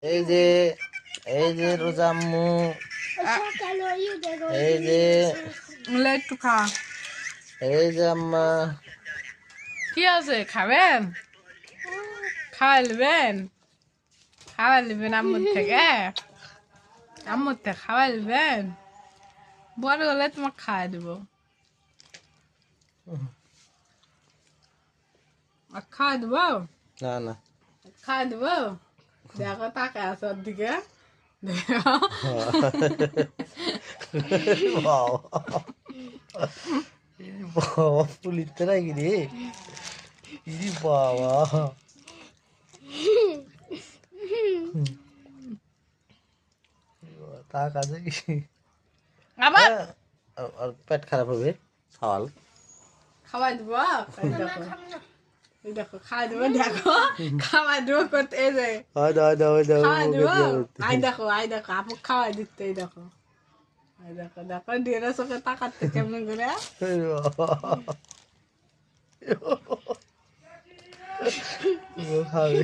এই যে এই যে রোজাম্মু, এই যে একটু খা। এই যে আম্মা, কি আছে খাবেন? খাওয়াই নেবেন, খাওয়াই নেবেন আম্মুর থেকে, আম্মুর থেকে খাওয়াই নেবেন। বড় হলে তোমাকে খাওয়াই দেবো। আর খাওয়াই দেবো, না না খাওয়াই দেবো। দেখো তাকে আছে ওর দিকে, দেখো। বাবা, বাবা পুলিতে নাকি রে? ইরি বাবা, তা কাছে কি আবার আর পেট খারাপ হবে সওয়াল। খাওয়াই দেবো। এই দেখো, এই দেখো খাওয়াই দেবো, দেখো খাওয়াই দেবো করতে, এই যে খাওয়াই দেবো। আই দেখো, আই দেখো আপু খাওয়াই দিতে, এই দেখো, এই দেখো, দেখো ডেরা চোখে তাকাচ্ছে কেমন করে। খাবে